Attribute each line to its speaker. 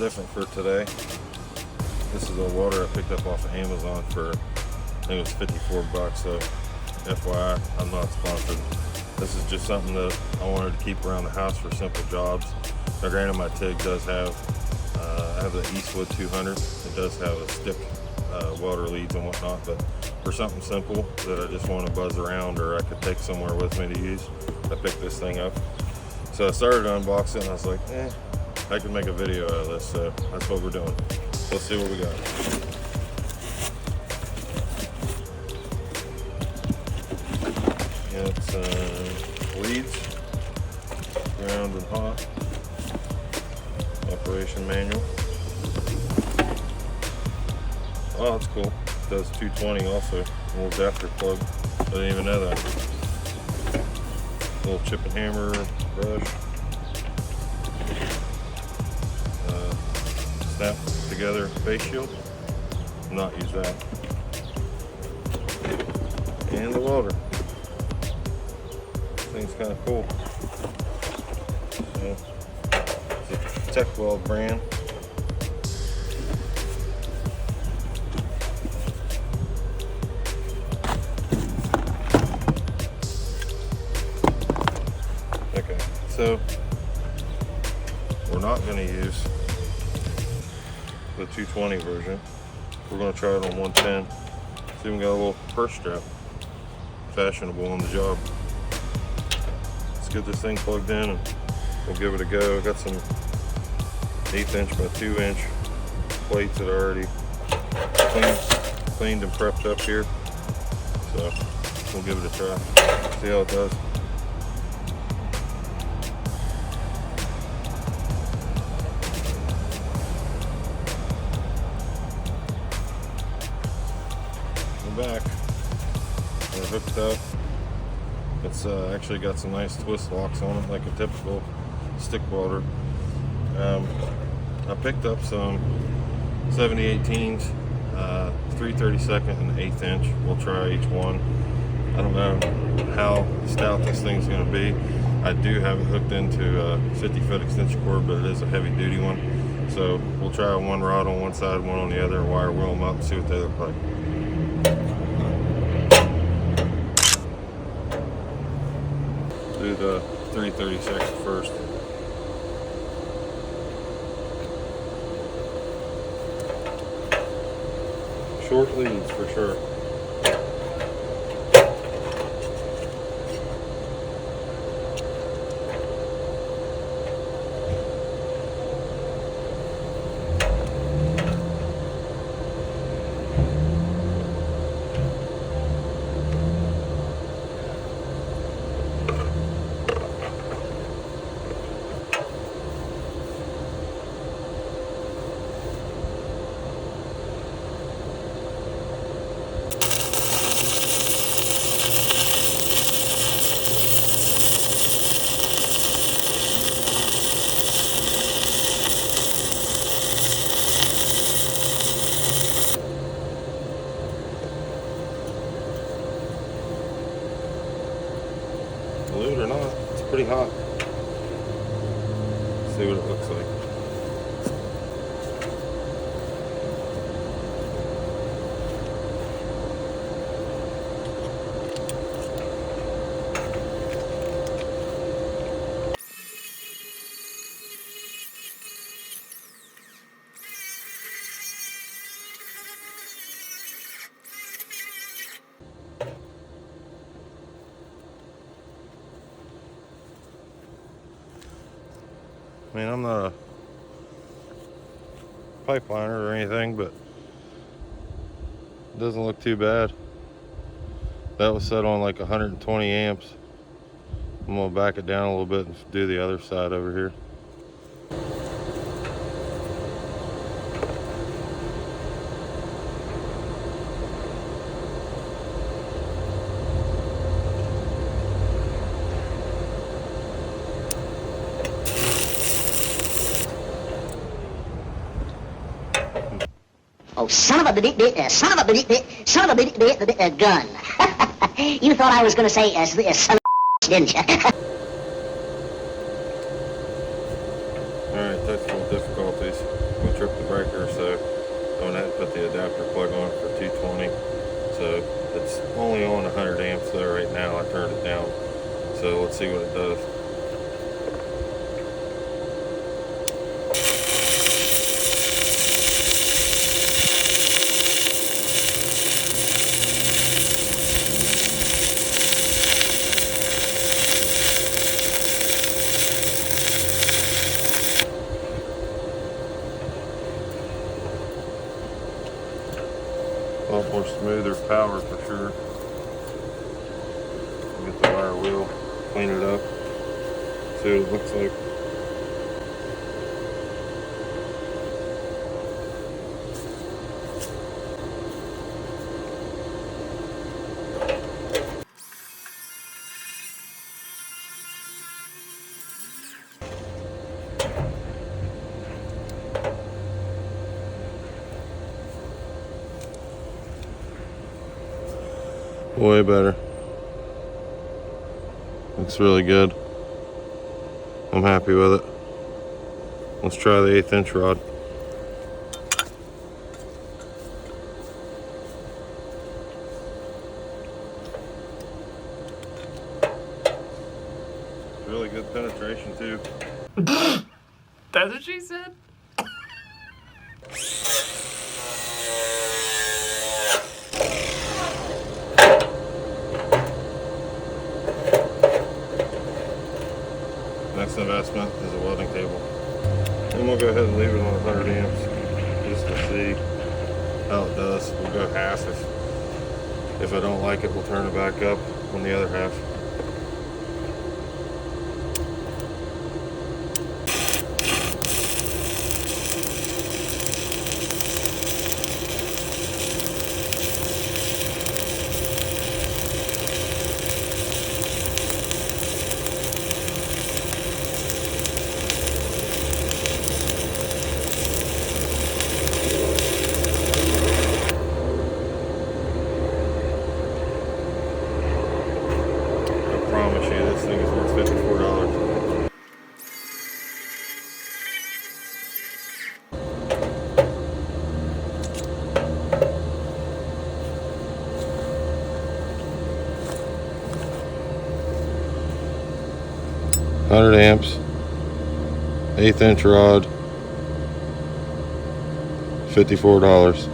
Speaker 1: different for today. This is a welder I picked up off of Amazon for, I think it was 54 bucks, so FYI, I'm not sponsored. This is just something that I wanted to keep around the house for simple jobs. Now granted, my TIG does have, I have the Eastwood 200. It does have a stick welder leads and whatnot, but for something simple that I just want to buzz around or I could take somewhere with me to use, I picked this thing up. So I started unboxing and I was like, I could make a video out of this, so that's what we're doing. Let's see what we got. It's leads, ground and hot, operation manual. Oh, that's cool. It does 220 also. A little adapter plug. I didn't even know that. Little chip and hammer brush. Snap together face shield. Not use that. And the welder. This thing's kind of cool. So, it's a TecWeld brand. Okay, so we're not going to use the 220 version. We're going to try it on 110. See, we got a little purse strap, fashionable on the job. Let's get this thing plugged in and we'll give it a go. I got some 1/8 inch by 2 inch plates that are already cleaned and prepped up here. So we'll give it a try. See how it does. Back, we're hooked up. It's actually got some nice twist locks on it, like a typical stick welder. I picked up some 70/18s, 3/32 and 1/8 inch. We'll try each one. I don't know how stout this thing's going to be. I do have it hooked into a 50-foot extension cord, but it is a heavy-duty one. So we'll try one rod on one side, one on the other, wire wheel them up, and see what they look like. Do the 3/32 first. Short leads for sure. Believe it or not, it's pretty hot. Let's see what it looks like. I mean, I'm not a pipeliner or anything, but it doesn't look too bad. That was set on like 120 amps. I'm gonna back it down a little bit and do the other side over here.
Speaker 2: Oh, son of a gun. You thought I was going to say son of a didn't you?
Speaker 1: Alright, technical difficulties. the adapter plug on for 220. So it's only on 100 amps though right now. I turned it down. So let's see what it does. A lot more smoother power for sure. Get the wire wheel, clean it up, see what it looks like. Way better. Looks really good. I'm happy with it. Let's try the 1/8 inch rod. Really good penetration too.
Speaker 3: That's what she said?
Speaker 1: Next investment is a welding table. And we'll go ahead and leave it on 100 amps just to see how it does. We'll go half. If I don't like it, we'll turn it back up on the other half. This thing is worth $54. $100 amps, 1/8 inch rod, $54.